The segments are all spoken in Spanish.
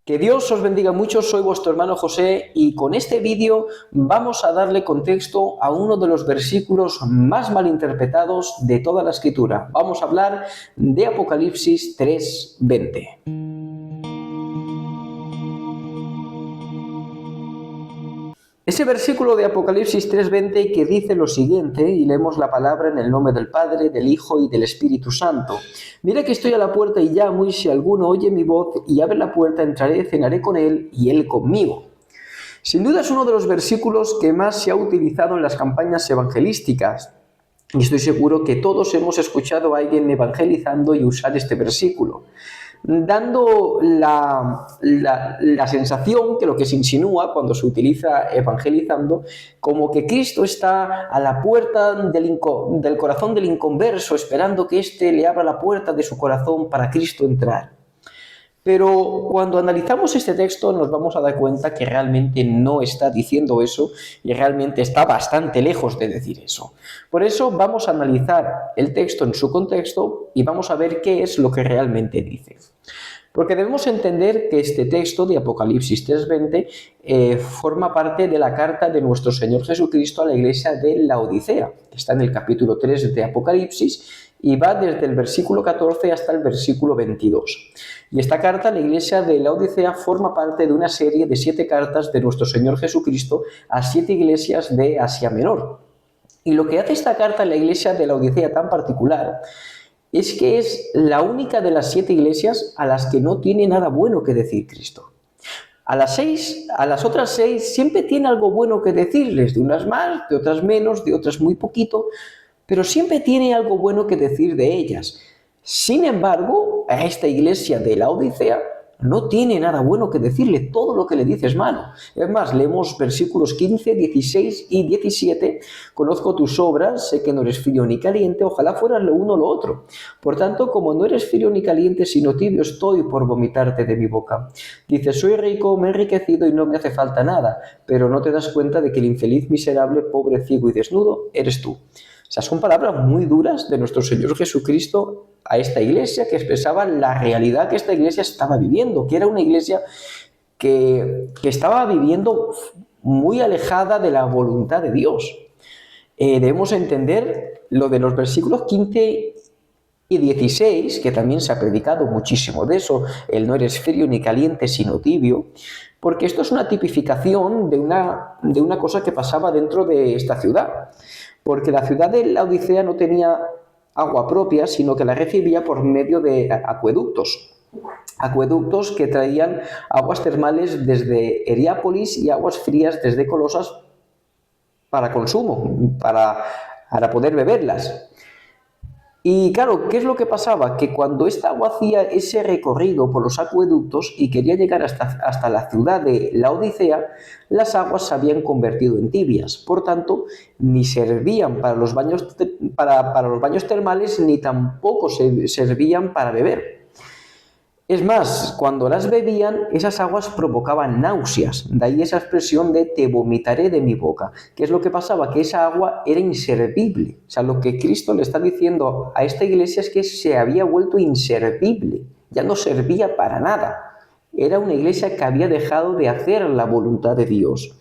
Que Dios os bendiga mucho, soy vuestro hermano José y con este vídeo vamos a darle contexto a uno de los versículos más malinterpretados de toda la Escritura. Vamos a hablar de Apocalipsis 3:20. Ese versículo de Apocalipsis 3:20 que dice lo siguiente, y leemos la palabra en el nombre del Padre, del Hijo y del Espíritu Santo. Mira que estoy a la puerta y llamo, y si alguno oye mi voz y abre la puerta, entraré, cenaré con él y él conmigo. Sin duda es uno de los versículos que más se ha utilizado en las campañas evangelísticas. Y estoy seguro que todos hemos escuchado a alguien evangelizando y usar este versículo, dando la sensación que lo que se insinúa cuando se utiliza evangelizando, como que Cristo está a la puerta del corazón del inconverso, esperando que éste le abra la puerta de su corazón para Cristo entrar. Pero cuando analizamos este texto nos vamos a dar cuenta que realmente no está diciendo eso y realmente está bastante lejos de decir eso. Por eso vamos a analizar el texto en su contexto y vamos a ver qué es lo que dice. Porque debemos entender que este texto de Apocalipsis 3:20 forma parte de la carta de nuestro Señor Jesucristo a la iglesia de Laodicea, que está en el capítulo 3 de Apocalipsis, y va desde el versículo 14 hasta el versículo 22. Y esta carta a la iglesia de Laodicea forma parte de una serie de 7 cartas de nuestro Señor Jesucristo a 7 iglesias de Asia Menor. Y lo que hace esta carta a la iglesia de Laodicea tan particular es que es la única de las 7 iglesias a las que no tiene nada bueno que decir Cristo. A las otras 6 siempre tiene algo bueno que decirles, de unas más, de otras menos, de otras muy poquito, pero siempre tiene algo bueno que decir de ellas. Sin embargo, a esta iglesia de Laodicea no tiene nada bueno que decirle, todo lo que le dice es malo. Es más, leemos versículos 15, 16 y 17. Conozco tus obras, sé que no eres frío ni caliente, ojalá fueras lo uno o lo otro. Por tanto, como no eres frío ni caliente, sino tibio, estoy por vomitarte de mi boca. Dice, soy rico, me he enriquecido y no me hace falta nada, pero no te das cuenta de que el infeliz, miserable, pobre, ciego y desnudo eres tú. O sea, son palabras muy duras de nuestro Señor Jesucristo a esta iglesia, que expresaba la realidad que esta iglesia estaba viviendo, que era una iglesia que estaba viviendo muy alejada de la voluntad de Dios. Debemos entender lo de los versículos 15 y 16, que también se ha predicado muchísimo de eso, el no eres frío ni caliente sino tibio, porque esto es una tipificación de una cosa que pasaba dentro de esta ciudad. Porque la ciudad de Laodicea no tenía agua propia, sino que la recibía por medio de acueductos. Acueductos que traían aguas termales desde Heriápolis y aguas frías desde Colosas para consumo, para poder beberlas. Y claro, ¿qué es lo que pasaba? Que cuando esta agua hacía ese recorrido por los acueductos y quería llegar hasta la ciudad de Laodicea, las aguas se habían convertido en tibias. Por tanto, ni servían para los baños termales, ni tampoco servían para beber. Es más, cuando las bebían, esas aguas provocaban náuseas. De ahí esa expresión de te vomitaré de mi boca. ¿Qué es lo que pasaba? Que esa agua era inservible. O sea, lo que Cristo le está diciendo a esta iglesia es que se había vuelto inservible. Ya no servía para nada. Era una iglesia que había dejado de hacer la voluntad de Dios.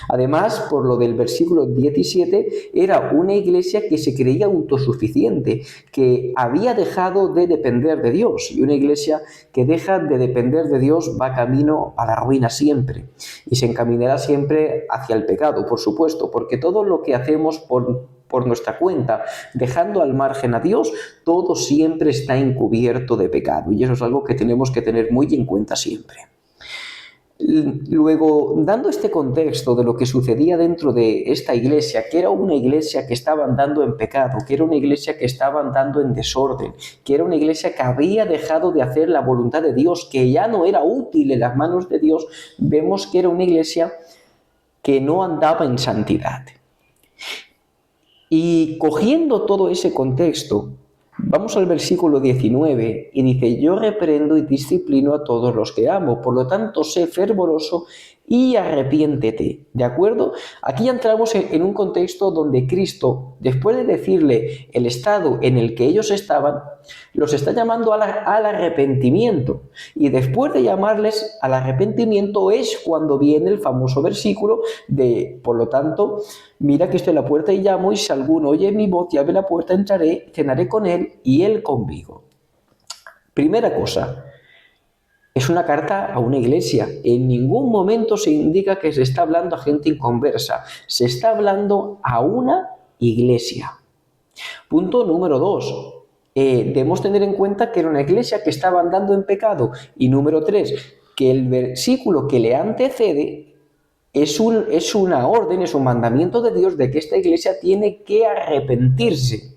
Además, por lo del versículo 17, era una iglesia que se creía autosuficiente, que había dejado de depender de Dios. Y una iglesia que deja de depender de Dios va camino a la ruina siempre. Y se encaminará siempre hacia el pecado, por supuesto, porque todo lo que hacemos por nuestra cuenta, dejando al margen a Dios, todo siempre está encubierto de pecado. Y eso es algo que tenemos que tener muy en cuenta siempre. Luego, dando este contexto de lo que sucedía dentro de esta iglesia, que era una iglesia que estaba andando en pecado, que era una iglesia que estaba andando en desorden, que era una iglesia que había dejado de hacer la voluntad de Dios, que ya no era útil en las manos de Dios, vemos que era una iglesia que no andaba en santidad. Y cogiendo todo ese contexto, vamos al versículo 19 y dice, yo reprendo y disciplino a todos los que amo, por lo tanto sé fervoroso y arrepiéntete, ¿de acuerdo? Aquí entramos en un contexto donde Cristo, después de decirle el estado en el que ellos estaban, los está llamando al arrepentimiento. Y después de llamarles al arrepentimiento es cuando viene el famoso versículo de, por lo tanto, mira que estoy a la puerta y llamo, y si alguno oye mi voz y abre la puerta, entraré, cenaré con él y él conmigo. Primera cosa. Es una carta a una iglesia. En ningún momento se indica que se está hablando a gente inconversa. Se está hablando a una iglesia. Punto número 2. Debemos tener en cuenta que era una iglesia que estaba andando en pecado. Y número 3, que el versículo que le antecede es una orden, es un mandamiento de Dios de que esta iglesia tiene que arrepentirse.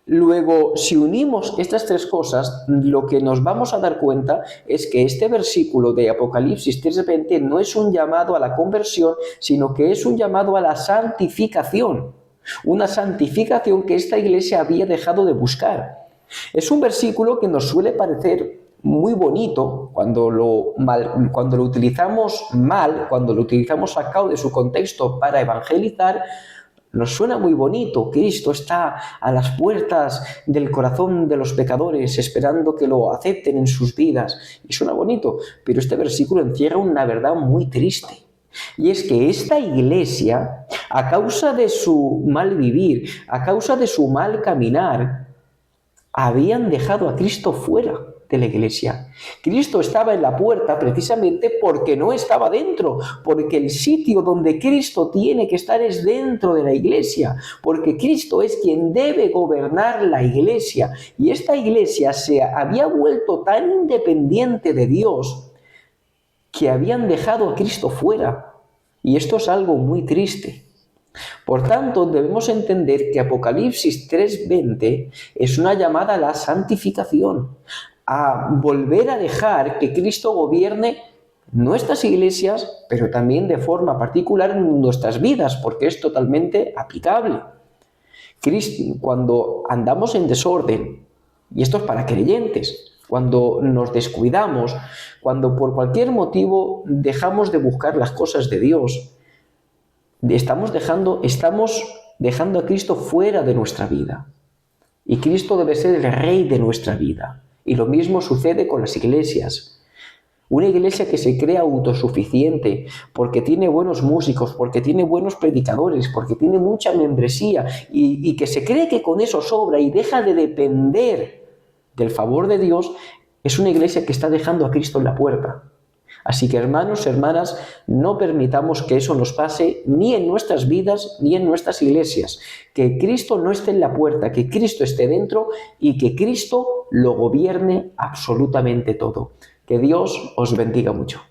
Luego, si unimos estas tres cosas, lo que nos vamos a dar cuenta es que este versículo de Apocalipsis 3:20 no es un llamado a la conversión, sino que es un llamado a la santificación. Una santificación que esta iglesia había dejado de buscar. Es un versículo que nos suele parecer muy bonito cuando lo utilizamos mal, cuando lo utilizamos sacado de su contexto para evangelizar. Nos suena muy bonito. Cristo está a las puertas del corazón de los pecadores esperando que lo acepten en sus vidas. Y suena bonito, pero este versículo encierra una verdad muy triste. Y es que esta iglesia, a causa de su mal vivir, a causa de su mal caminar, habían dejado a Cristo fuera de la iglesia. Cristo estaba en la puerta precisamente porque no estaba dentro, porque el sitio donde Cristo tiene que estar es dentro de la iglesia, porque Cristo es quien debe gobernar la iglesia, y esta iglesia se había vuelto tan independiente de Dios que habían dejado a Cristo fuera, y esto es algo muy triste. Por tanto, debemos entender que Apocalipsis 3:20 es una llamada a la santificación, a volver a dejar que Cristo gobierne nuestras iglesias, pero también de forma particular en nuestras vidas, porque es totalmente aplicable. Cristo, cuando andamos en desorden, y esto es para creyentes, cuando nos descuidamos, cuando por cualquier motivo dejamos de buscar las cosas de Dios, estamos dejando a Cristo fuera de nuestra vida. Y Cristo debe ser el rey de nuestra vida. Y lo mismo sucede con las iglesias. Una iglesia que se cree autosuficiente porque tiene buenos músicos, porque tiene buenos predicadores, porque tiene mucha membresía y que se cree que con eso sobra y deja de depender del favor de Dios, es una iglesia que está dejando a Cristo en la puerta. Así que, hermanos, hermanas, no permitamos que eso nos pase ni en nuestras vidas ni en nuestras iglesias. Que Cristo no esté en la puerta, que Cristo esté dentro y que Cristo lo gobierne absolutamente todo. Que Dios os bendiga mucho.